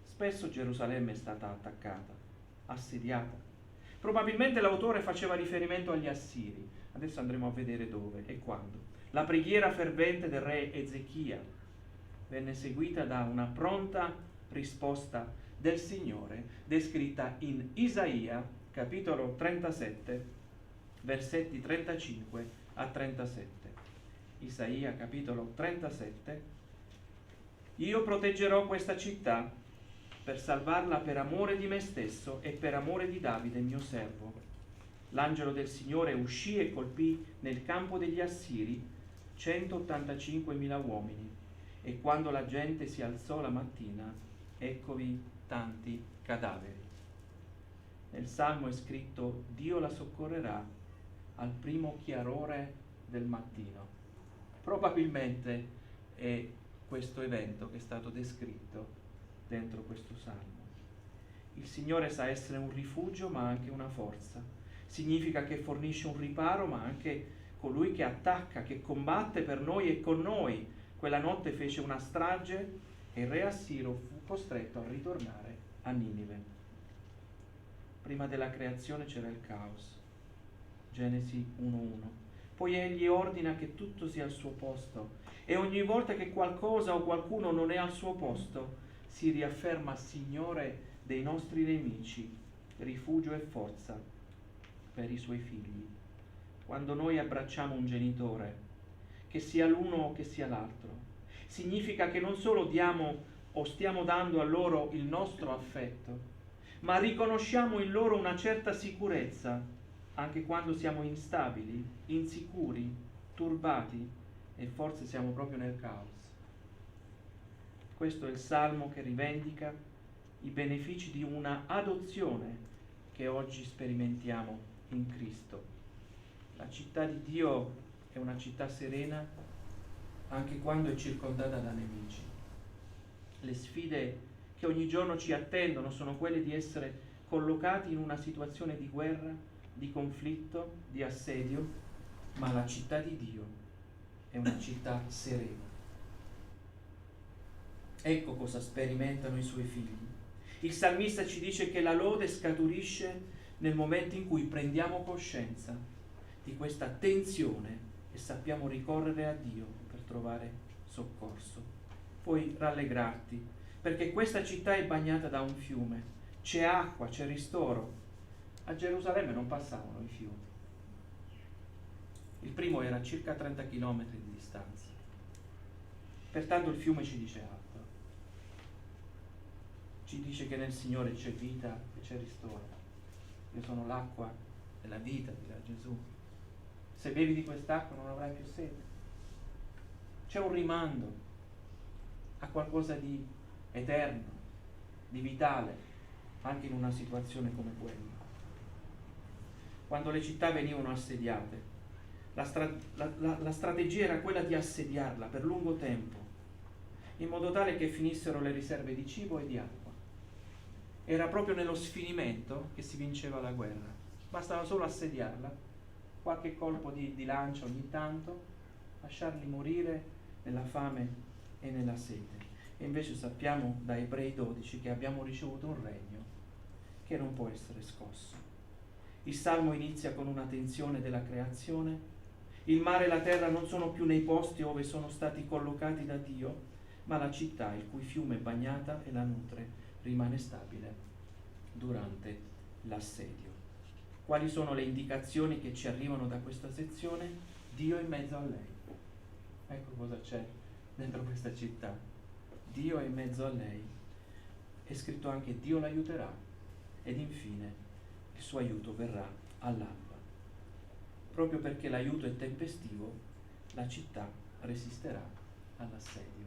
Spesso Gerusalemme è stata attaccata, assediata. Probabilmente l'autore faceva riferimento agli Assiri. Adesso andremo a vedere dove e quando. La preghiera fervente del re Ezechia venne seguita da una pronta risposta del Signore, descritta in Isaia, capitolo 37, versetti 35 a 37. Isaia, capitolo 37. Io proteggerò questa città per salvarla per amore di me stesso e per amore di Davide mio servo. L'angelo del Signore uscì e colpì nel campo degli Assiri 185.000 uomini, e quando la gente si alzò la mattina, eccovi tanti cadaveri. Nel Salmo è scritto: Dio la soccorrerà al primo chiarore del mattino. Probabilmente è questo evento che è stato descritto dentro questo Salmo. Il Signore sa essere un rifugio ma anche una forza. Significa che fornisce un riparo ma anche colui che attacca, che combatte per noi e con noi. Quella notte fece una strage e il re Assiro fu costretto a ritornare a Ninive. Prima della creazione c'era il caos. Genesi 1:1. Poi egli ordina che tutto sia al suo posto, e ogni volta che qualcosa o qualcuno non è al suo posto, si riafferma Signore dei nostri nemici, rifugio e forza per i suoi figli. Quando noi abbracciamo un genitore, che sia l'uno o che sia l'altro, significa che non solo diamo o stiamo dando a loro il nostro affetto, ma riconosciamo in loro una certa sicurezza, anche quando siamo instabili, insicuri, turbati e forse siamo proprio nel caos. Questo è il Salmo che rivendica i benefici di una adozione che oggi sperimentiamo in Cristo. La città di Dio è una città serena anche quando è circondata da nemici. Le sfide che ogni giorno ci attendono sono quelle di essere collocati in una situazione di guerra, di conflitto, di assedio, ma la città di Dio è una città serena. Ecco cosa sperimentano i suoi figli. Il salmista ci dice che la lode scaturisce nel momento in cui prendiamo coscienza di questa tensione e sappiamo ricorrere a Dio per trovare soccorso. Puoi rallegrarti perché questa città è bagnata da un fiume, c'è acqua, c'è ristoro. A Gerusalemme non passavano i fiumi. Il primo era a circa 30 km di distanza, pertanto il fiume ci dice altro. Ci dice che nel Signore c'è vita e c'è ristoro. Io sono l'acqua della vita, dirà Gesù. Se bevi di quest'acqua non avrai più sete. C'è un rimando a qualcosa di eterno, di vitale, anche in una situazione come quella. Quando le città venivano assediate, la strategia era quella di assediarla per lungo tempo, in modo tale che finissero le riserve di cibo e di acqua. Era proprio nello sfinimento che si vinceva la guerra. Bastava solo assediarla, qualche colpo di lancia ogni tanto, lasciarli morire nella fame e nella sete. E invece sappiamo da Ebrei 12 che abbiamo ricevuto un regno che non può essere scosso. Il Salmo inizia con una tensione della creazione. Il mare e la terra non sono più nei posti dove sono stati collocati da Dio, ma la città, il cui fiume è bagnata e la nutre, rimane stabile durante l'assedio. Quali sono le indicazioni che ci arrivano da questa sezione? Dio è in mezzo a lei. Ecco cosa c'è dentro questa città. Dio è in mezzo a lei. È scritto anche Dio l'aiuterà. Ed infine il suo aiuto verrà all'alba. Proprio perché l'aiuto è tempestivo, la città resisterà all'assedio.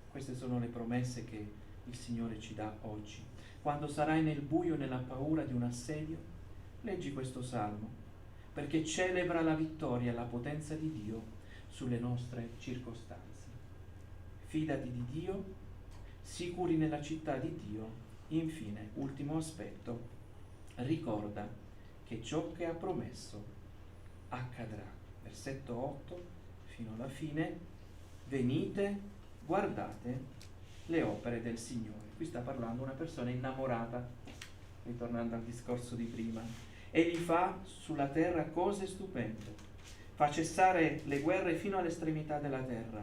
Queste sono le promesse che il Signore ci dà oggi. Quando sarai nel buio e nella paura di un assedio, leggi questo salmo, perché celebra la vittoria e la potenza di Dio sulle nostre circostanze. Fidati di Dio, sicuri nella città di Dio. Infine, ultimo aspetto, ricorda che ciò che ha promesso accadrà. Versetto 8 fino alla fine: venite, guardate le opere del Signore. Qui sta parlando una persona innamorata, ritornando al discorso di prima. Egli fa sulla terra cose stupende, fa cessare le guerre fino all'estremità della terra,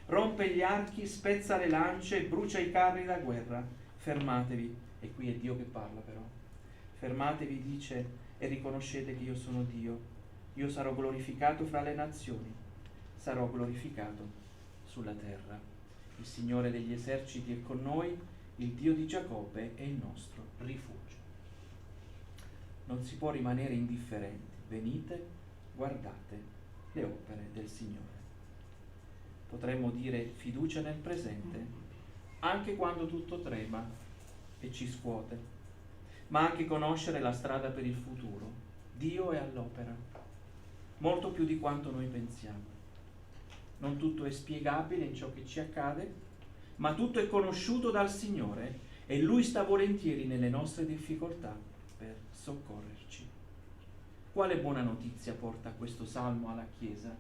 rompe gli archi, spezza le lance e brucia i carri da guerra. Fermatevi, e qui è Dio che parla però, fermatevi, dice, e riconoscete che io sono Dio. Io sarò glorificato fra le nazioni, sarò glorificato sulla terra. Il Signore degli eserciti è con noi, il Dio di Giacobbe è il nostro rifugio. Non si può rimanere indifferenti. Venite, guardate le opere del Signore. Potremmo dire fiducia nel presente, anche quando tutto trema e ci scuote, ma anche conoscere la strada per il futuro. Dio è all'opera, molto più di quanto noi pensiamo. Non tutto è spiegabile in ciò che ci accade, ma tutto è conosciuto dal Signore e Lui sta volentieri nelle nostre difficoltà per soccorrerci. Quale buona notizia porta questo salmo alla Chiesa?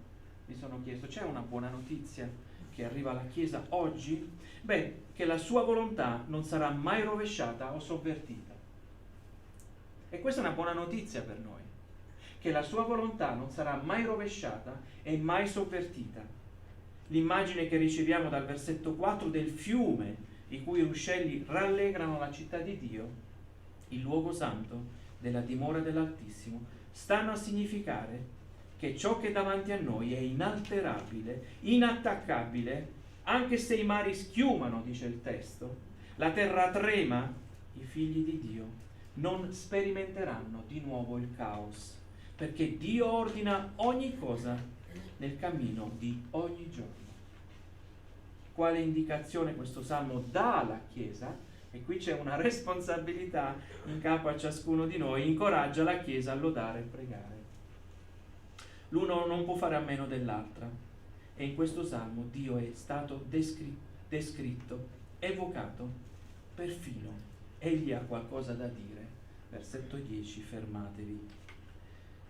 Mi sono chiesto, c'è una buona notizia che arriva alla Chiesa oggi? Beh, che la sua volontà non sarà mai rovesciata o sovvertita. E questa è una buona notizia per noi, che la sua volontà non sarà mai rovesciata e mai sovvertita. L'immagine che riceviamo dal versetto 4 del fiume i cui ruscelli rallegrano la città di Dio, il luogo santo della dimora dell'Altissimo, stanno a significare che ciò che è davanti a noi è inalterabile, inattaccabile, anche se i mari schiumano, dice il testo, la terra trema, i figli di Dio non sperimenteranno di nuovo il caos, perché Dio ordina ogni cosa nel cammino di ogni giorno. Quale indicazione questo salmo dà alla Chiesa? E qui c'è una responsabilità in capo a ciascuno di noi, incoraggia la Chiesa a lodare e pregare. L'uno non può fare a meno dell'altra, e in questo salmo Dio è stato descritto, evocato, perfino egli ha qualcosa da dire. Versetto 10, fermatevi.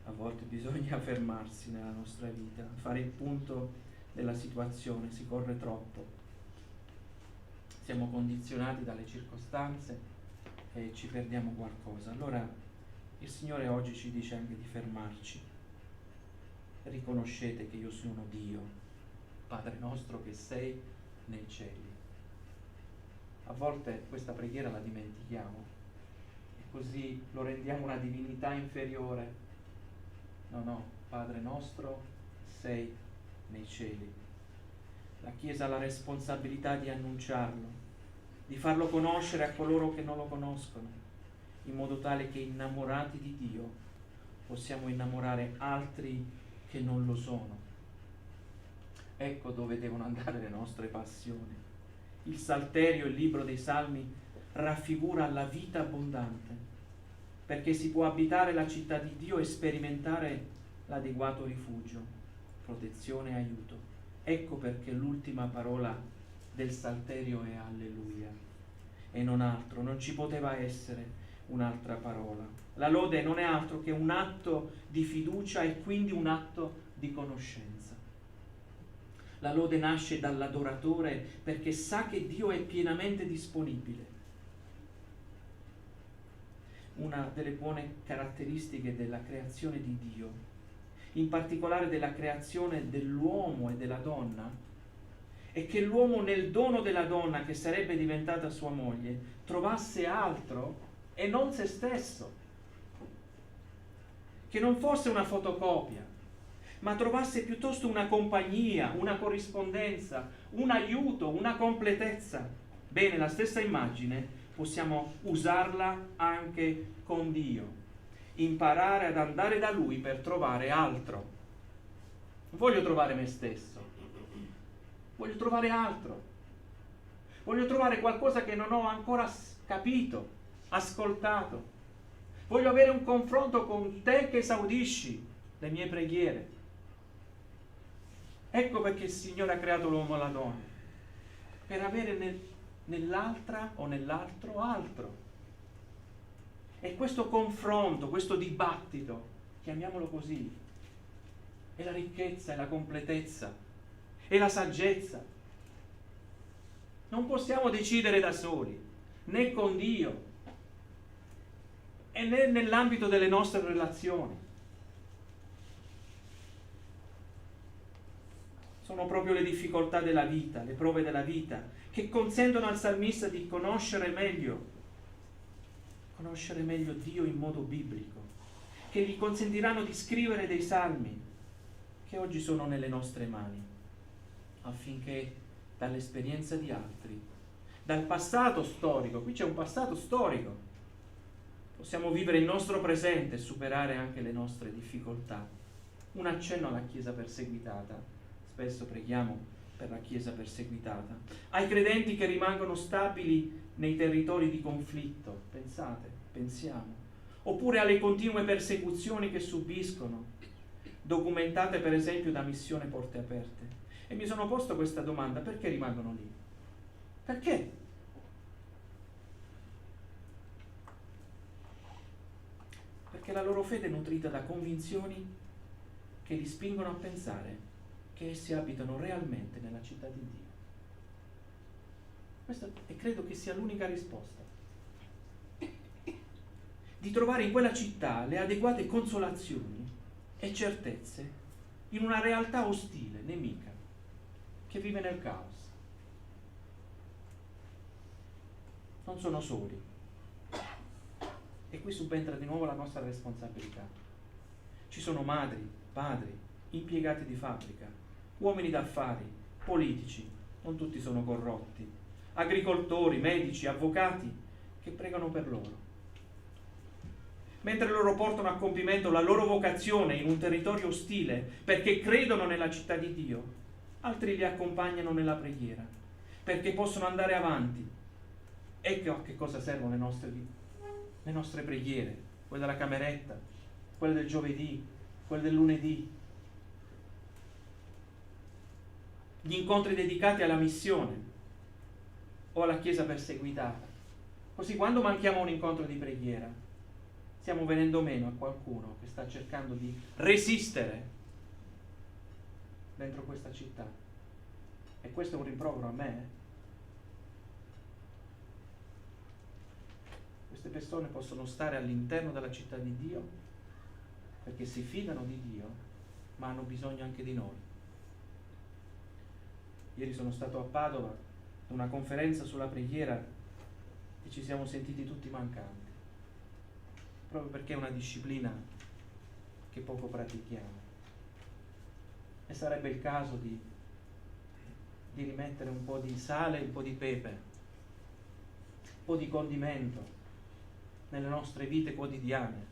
A volte bisogna fermarsi nella nostra vita, fare il punto della situazione, si corre troppo. Siamo condizionati dalle circostanze e ci perdiamo qualcosa. Allora il Signore oggi ci dice anche di fermarci. Riconoscete che io sono Dio, Padre nostro che sei nei cieli. A volte questa preghiera la dimentichiamo e così lo rendiamo una divinità inferiore. No, Padre nostro sei nei cieli. La Chiesa ha la responsabilità di annunciarlo, di farlo conoscere a coloro che non lo conoscono, in modo tale che innamorati di Dio possiamo innamorare altri che non lo sono. Ecco dove devono andare le nostre passioni. Il Salterio, il libro dei Salmi, raffigura la vita abbondante, perché si può abitare la città di Dio e sperimentare l'adeguato rifugio, protezione e aiuto. Ecco perché l'ultima parola del Salterio è alleluia e non altro, non ci poteva essere un'altra parola. La lode non è altro che un atto di fiducia e quindi un atto di conoscenza. La lode nasce dall'adoratore perché sa che Dio è pienamente disponibile. Una delle buone caratteristiche della creazione di Dio, in particolare della creazione dell'uomo e della donna, è che l'uomo nel dono della donna che sarebbe diventata sua moglie trovasse altro e non se stesso. che non fosse una fotocopia, ma trovasse piuttosto una compagnia, una corrispondenza, un aiuto, una completezza. Bene, la stessa immagine possiamo usarla anche con Dio, imparare ad andare da Lui per trovare altro. Non voglio trovare me stesso, voglio trovare altro, voglio trovare qualcosa che non ho ancora capito, ascoltato. Voglio avere un confronto con te che esaudisci le mie preghiere. Ecco perché il Signore ha creato l'uomo e la donna, per avere nell'altra o nell'altro altro. E questo confronto, questo dibattito, chiamiamolo così, è la ricchezza, è la completezza, è la saggezza. Non possiamo decidere da soli, né con Dio, e né nell'ambito delle nostre relazioni. Sono proprio le difficoltà della vita, le prove della vita, che consentono al salmista di conoscere meglio Dio in modo biblico, che gli consentiranno di scrivere dei salmi che oggi sono nelle nostre mani, affinché dall'esperienza di altri, dal passato storico, qui c'è un passato storico, possiamo vivere il nostro presente e superare anche le nostre difficoltà. Un accenno alla Chiesa perseguitata. Spesso preghiamo per la Chiesa perseguitata. Ai credenti che rimangono stabili nei territori di conflitto. Pensiamo. Oppure alle continue persecuzioni che subiscono, documentate per esempio da Missione Porte Aperte. E mi sono posto questa domanda: perché rimangono lì? Perché? Perché la loro fede è nutrita da convinzioni che li spingono a pensare che essi abitano realmente nella città di Dio. Questa, e credo che sia l'unica risposta. Di trovare in quella città le adeguate consolazioni e certezze in una realtà ostile, nemica, che vive nel caos. Non sono soli. E qui subentra di nuovo la nostra responsabilità. Ci sono madri, padri, impiegati di fabbrica, uomini d'affari, politici, non tutti sono corrotti, agricoltori, medici, avvocati, che pregano per loro. Mentre loro portano a compimento la loro vocazione in un territorio ostile perché credono nella città di Dio, altri li accompagnano nella preghiera perché possono andare avanti. Ecco a che cosa servono le nostre preghiere, quelle della cameretta, quelle del giovedì, quelle del lunedì, gli incontri dedicati alla missione o alla Chiesa perseguitata. Così quando manchiamo un incontro di preghiera stiamo venendo meno a qualcuno che sta cercando di resistere dentro questa città. E questo è un rimprovero a me. Queste persone possono stare all'interno della città di Dio perché si fidano di Dio, ma hanno bisogno anche di noi. Ieri sono stato a Padova a una conferenza sulla preghiera e ci siamo sentiti tutti mancanti, proprio perché è una disciplina che poco pratichiamo. E sarebbe il caso di rimettere un po' di sale, un po' di pepe, un po' di condimento nelle nostre vite quotidiane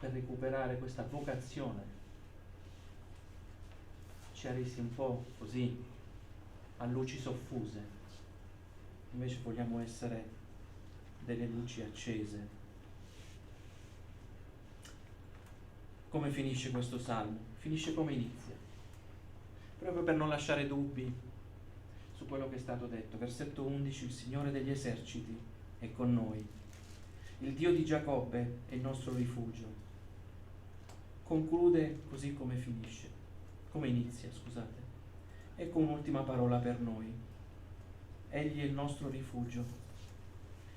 per recuperare questa vocazione. Ci ha resi un po' così a luci soffuse, invece vogliamo essere delle luci accese. Come finisce questo salmo? Finisce come inizia, proprio per non lasciare dubbi su quello che è stato detto. Versetto 11: il Signore degli eserciti è con noi, il Dio di Giacobbe è il nostro rifugio. Conclude così come finisce, come inizia, scusate. Ecco un'ultima parola per noi: Egli è il nostro rifugio.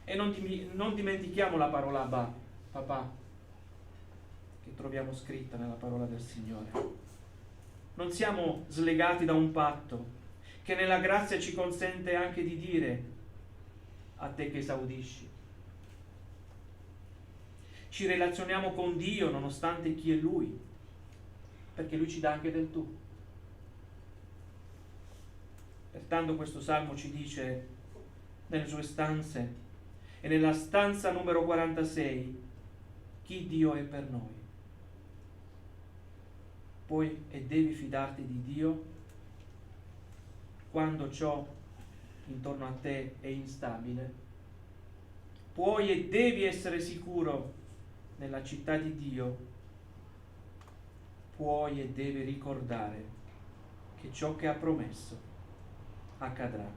E non dimentichiamo la parola Abba, papà, che troviamo scritta nella parola del Signore. Non siamo slegati da un patto che nella grazia ci consente anche di dire: a te che esaudisci. ci relazioniamo con Dio nonostante chi è Lui, perché Lui ci dà anche del tu. Pertanto questo salmo ci dice nelle sue stanze e nella stanza numero 46 chi Dio è per noi. Puoi e devi fidarti di Dio quando ciò intorno a te è instabile. Puoi e devi essere sicuro nella città di Dio. Puoi e devi ricordare che ciò che ha promesso accadrà.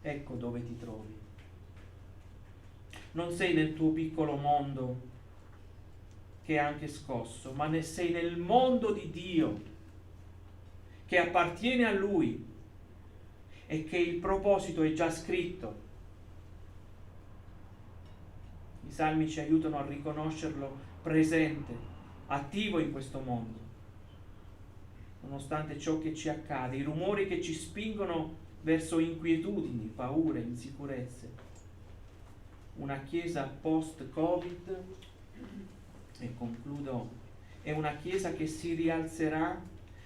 Ecco dove ti trovi. Non sei nel tuo piccolo mondo che è anche scosso, ma ne sei nel mondo di Dio che appartiene a Lui e che il proposito è già scritto. I salmi ci aiutano a riconoscerlo presente, attivo in questo mondo, nonostante ciò che ci accade, i rumori che ci spingono verso inquietudini, paure, insicurezze. Una chiesa post-Covid, e concludo, è una chiesa che si rialzerà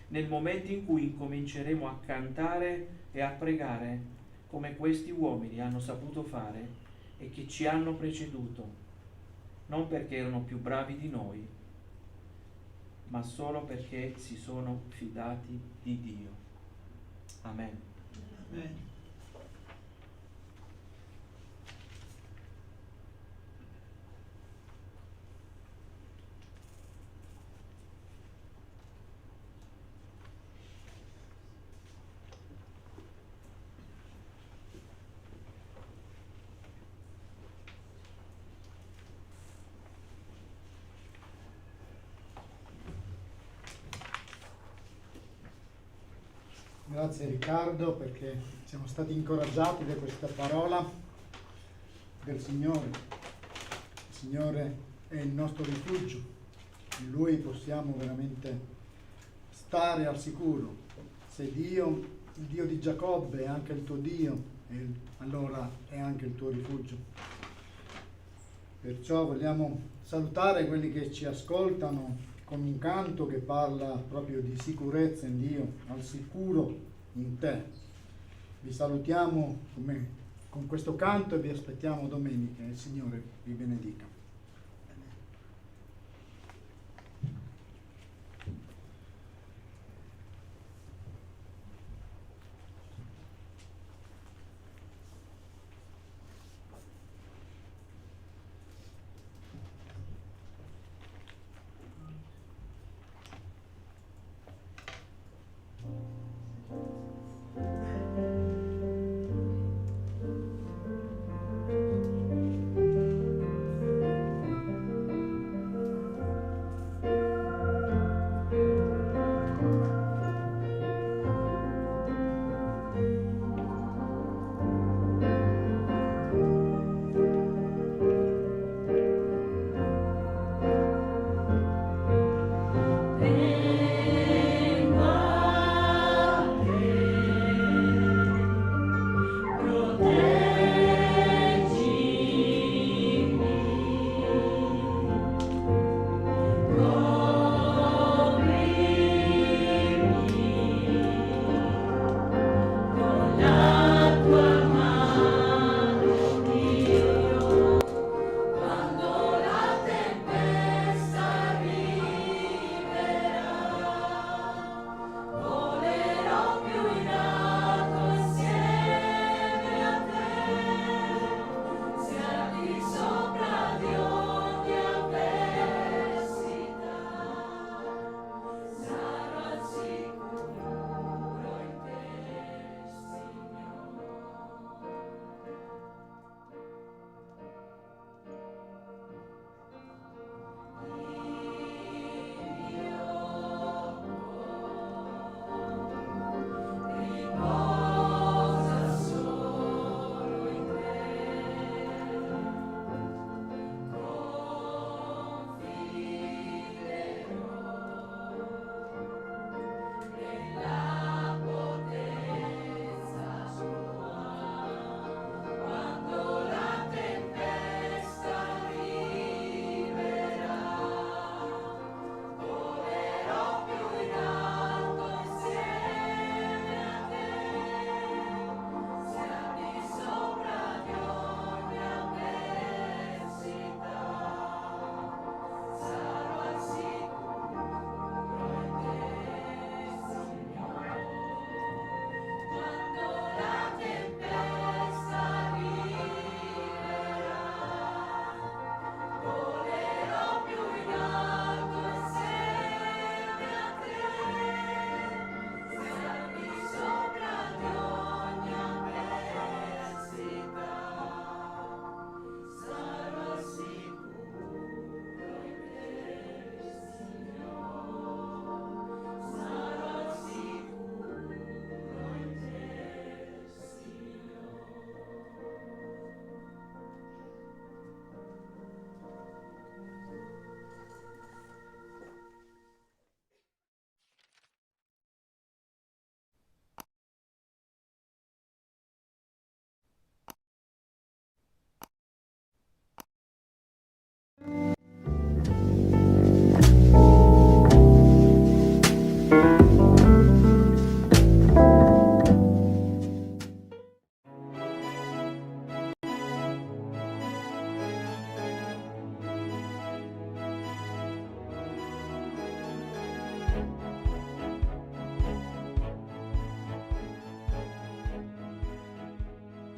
nel momento in cui incominceremo a cantare e a pregare come questi uomini hanno saputo fare e che ci hanno preceduto, non perché erano più bravi di noi, ma solo perché si sono fidati di Dio. Amen. Amen. Grazie Riccardo, perché siamo stati incoraggiati da questa parola del Signore. Il Signore è il nostro rifugio, in Lui possiamo veramente stare al sicuro. Se Dio, il Dio di Giacobbe, è anche il tuo Dio, allora è anche il tuo rifugio. Perciò vogliamo salutare quelli che ci ascoltano con un canto che parla proprio di sicurezza in Dio, al sicuro in te. Vi salutiamo con questo canto e vi aspettiamo domenica. Il Signore vi benedica.